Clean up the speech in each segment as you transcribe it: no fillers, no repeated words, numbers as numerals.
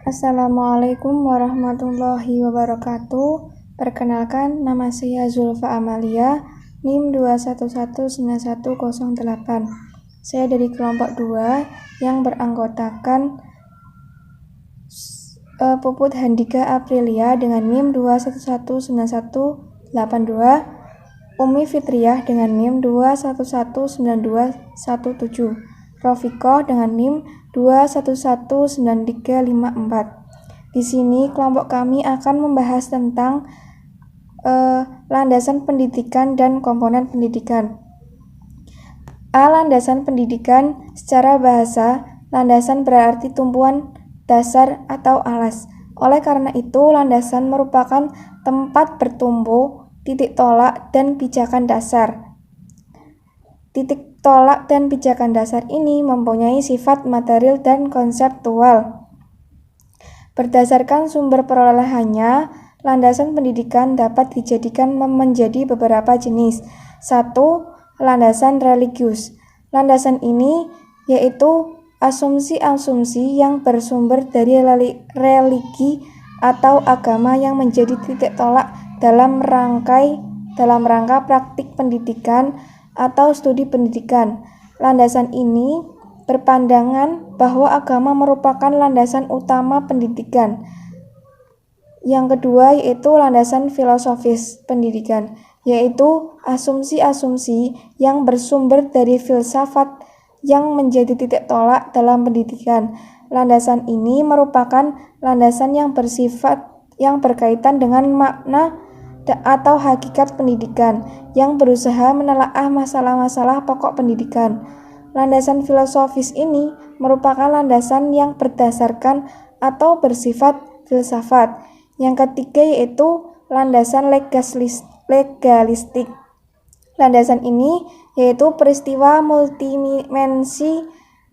Assalamualaikum warahmatullahi wabarakatuh. Perkenalkan, nama saya Zulfa Amalia, NIM 2119108. Saya dari kelompok 2 yang beranggotakan Puput Handika Aprilia dengan NIM 2119182, Umi Fitriah dengan NIM 2119217, Rofikoh dengan NIM 2119354. Di sini kelompok kami akan membahas tentang landasan pendidikan dan komponen pendidikan. Landasan pendidikan secara bahasa, landasan berarti tumpuan, dasar, atau alas. Oleh karena itu, landasan merupakan tempat bertumbuh titik tolak dan pijakan dasar. Titik tolak dan pijakan dasar ini mempunyai sifat material dan konseptual. Berdasarkan sumber perolehannya, landasan pendidikan dapat dijadikan menjadi beberapa jenis. 1. Landasan religius. Landasan ini yaitu asumsi-asumsi yang bersumber dari religi atau agama yang menjadi titik tolak dalam rangka praktik pendidikan atau studi pendidikan. Landasan ini berpandangan bahwa agama merupakan landasan utama pendidikan. Yang kedua yaitu landasan filosofis pendidikan, yaitu asumsi-asumsi yang bersumber dari filsafat yang menjadi titik tolak dalam pendidikan. Landasan ini merupakan landasan yang bersifat yang berkaitan dengan makna atau hakikat pendidikan, yang berusaha menelaah masalah-masalah pokok pendidikan. Landasan filosofis ini merupakan landasan yang berdasarkan atau bersifat filsafat. Yang ketiga yaitu landasan legalistik. Landasan ini yaitu peristiwa multidimensi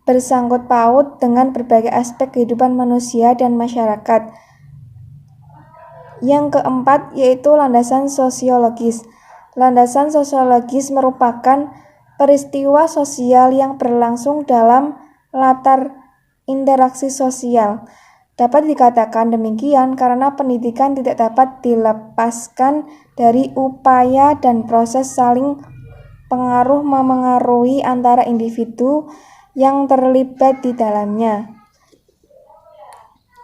bersangkut paut dengan berbagai aspek kehidupan manusia dan masyarakat. Yang keempat yaitu landasan sosiologis. Landasan sosiologis merupakan peristiwa sosial yang berlangsung dalam latar interaksi sosial. Dapat dikatakan demikian karena pendidikan tidak dapat dilepaskan dari upaya dan proses saling mengaruhi antara individu yang terlibat di dalamnya.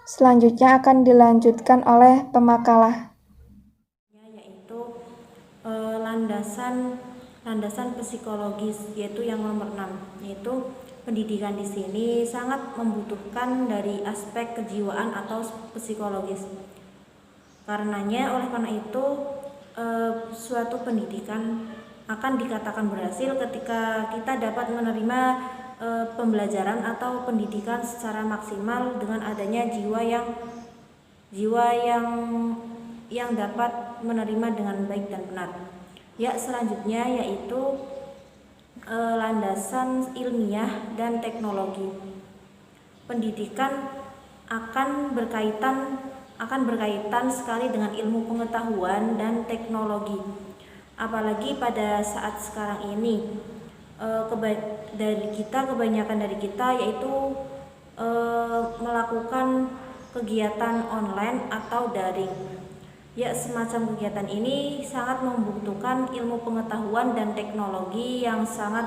Selanjutnya akan dilanjutkan oleh pemakalah, yaitu landasan psikologis, yaitu yang nomor 6, yaitu pendidikan di sini sangat membutuhkan dari aspek kejiwaan atau psikologis. Oleh karena itu suatu pendidikan akan dikatakan berhasil ketika kita dapat menerima pembelajaran atau pendidikan secara maksimal dengan adanya jiwa yang dapat menerima dengan baik dan benar. Selanjutnya yaitu landasan ilmiah dan teknologi. Pendidikan akan berkaitan sekali dengan ilmu pengetahuan dan teknologi. Apalagi pada saat sekarang ini, kebanyakan dari kita yaitu melakukan kegiatan online atau daring. Semacam kegiatan ini sangat membutuhkan ilmu pengetahuan dan teknologi yang sangat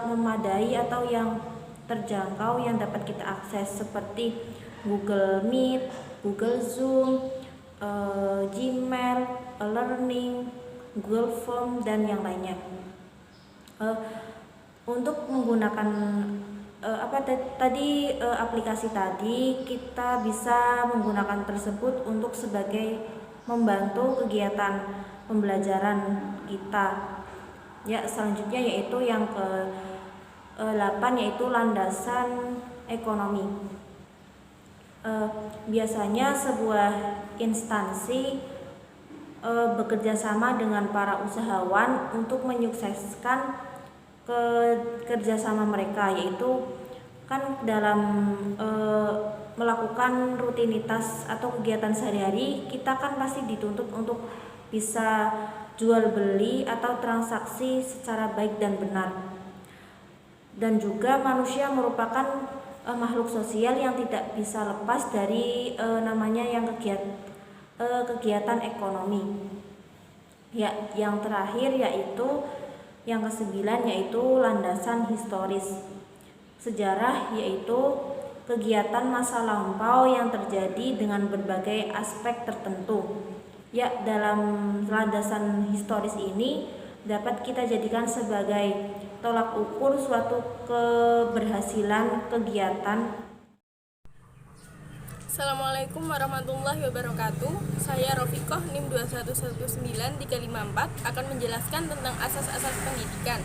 memadai atau yang terjangkau yang dapat kita akses, seperti Google Meet, Google Zoom, Gmail, Learning, Google Form, dan yang lainnya. Untuk menggunakan aplikasi tadi, kita bisa menggunakan tersebut untuk sebagai membantu kegiatan pembelajaran kita. Selanjutnya yaitu yang ke-8 yaitu landasan ekonomi. Biasanya sebuah instansi bekerja sama dengan para usahawan untuk menyukseskan kerjasama mereka, yaitu kan dalam melakukan rutinitas atau kegiatan sehari-hari, kita kan pasti dituntut untuk bisa jual beli atau transaksi secara baik dan benar. Dan juga manusia merupakan makhluk sosial yang tidak bisa lepas dari namanya yang kegiatan ekonomi. Ya, yang terakhir yaitu yang ke-9 yaitu landasan historis. Sejarah yaitu kegiatan masa lampau yang terjadi dengan berbagai aspek tertentu. Ya, dalam landasan historis ini dapat kita jadikan sebagai tolak ukur suatu keberhasilan kegiatan. Assalamualaikum warahmatullahi wabarakatuh. Saya Rofiqoh NIM 2119354 akan menjelaskan tentang asas-asas pendidikan.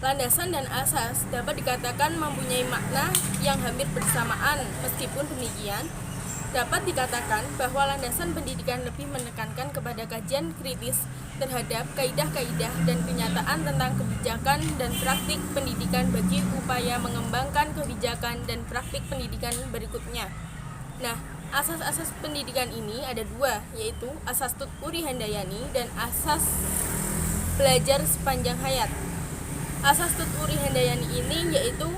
Landasan dan asas dapat dikatakan mempunyai makna yang hampir bersamaan. Meskipun demikian, dapat dikatakan bahwa landasan pendidikan lebih menekankan kepada kajian kritis terhadap kaidah-kaidah dan kenyataan tentang kebijakan dan praktik pendidikan bagi upaya mengembangkan kebijakan dan praktik pendidikan berikutnya. Nah, asas-asas pendidikan ini ada 2, yaitu asas Tutpuri Handayani dan asas belajar sepanjang hayat. Asas Tutpuri Handayani ini yaitu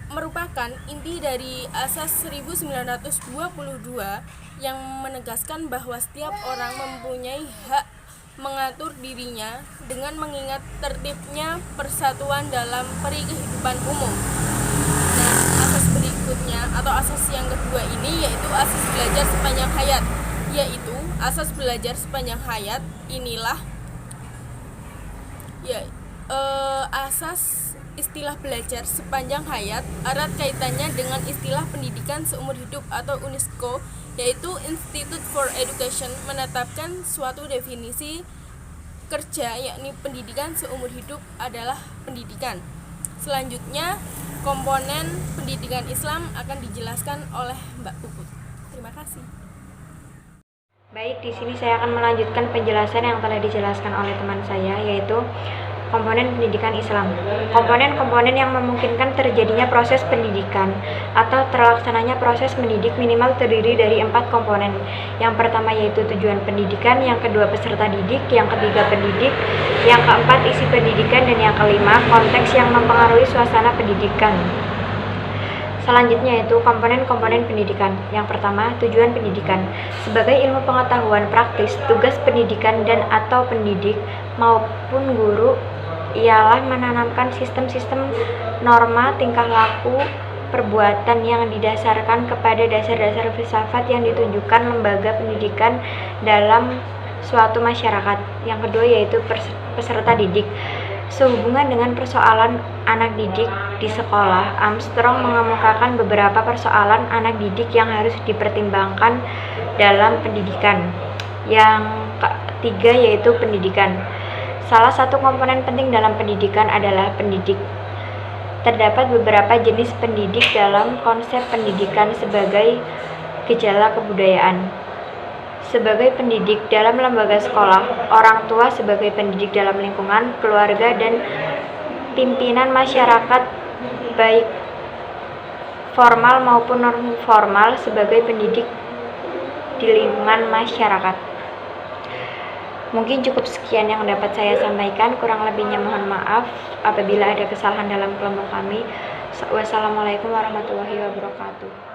merupakan inti dari asas 1922 yang menegaskan bahwa setiap orang mempunyai hak mengatur dirinya dengan mengingat tertibnya persatuan dalam kehidupan umum. Asas berikutnya atau asas yang kedua ini yaitu asas belajar sepanjang hayat, yaitu asas belajar sepanjang hayat inilah asas istilah belajar sepanjang hayat erat kaitannya dengan istilah pendidikan seumur hidup atau UNESCO, yaitu Institute for Education menetapkan suatu definisi kerja, yakni pendidikan seumur hidup adalah pendidikan. Selanjutnya, komponen pendidikan Islam akan dijelaskan oleh Mbak Puput. Terima kasih. Baik, di sini saya akan melanjutkan penjelasan yang telah dijelaskan oleh teman saya, yaitu komponen pendidikan Islam. Komponen-komponen yang memungkinkan terjadinya proses pendidikan atau terlaksananya proses mendidik minimal terdiri dari 4 komponen. Yang pertama yaitu tujuan pendidikan, yang kedua peserta didik, yang ketiga pendidik, yang keempat isi pendidikan, dan yang kelima konteks yang mempengaruhi suasana pendidikan. Selanjutnya yaitu komponen-komponen pendidikan. Yang pertama, tujuan pendidikan. Sebagai ilmu pengetahuan praktis, tugas pendidikan dan atau pendidik maupun guru ialah menanamkan sistem-sistem norma tingkah laku perbuatan yang didasarkan kepada dasar-dasar filsafat yang ditunjukkan lembaga pendidikan dalam suatu masyarakat. Yang kedua yaitu peserta didik. Sehubungan dengan persoalan anak didik di sekolah, Armstrong mengemukakan beberapa persoalan anak didik yang harus dipertimbangkan dalam pendidikan. Yang ketiga yaitu pendidikan. Salah satu komponen penting dalam pendidikan adalah pendidik. Terdapat beberapa jenis pendidik dalam konsep pendidikan sebagai gejala kebudayaan. Sebagai pendidik dalam lembaga sekolah, orang tua sebagai pendidik dalam lingkungan, keluarga, dan pimpinan masyarakat baik formal maupun non-formal sebagai pendidik di lingkungan masyarakat. Mungkin cukup sekian yang dapat saya sampaikan, kurang lebihnya mohon maaf apabila ada kesalahan dalam kelompok kami. Wassalamualaikum warahmatullahi wabarakatuh.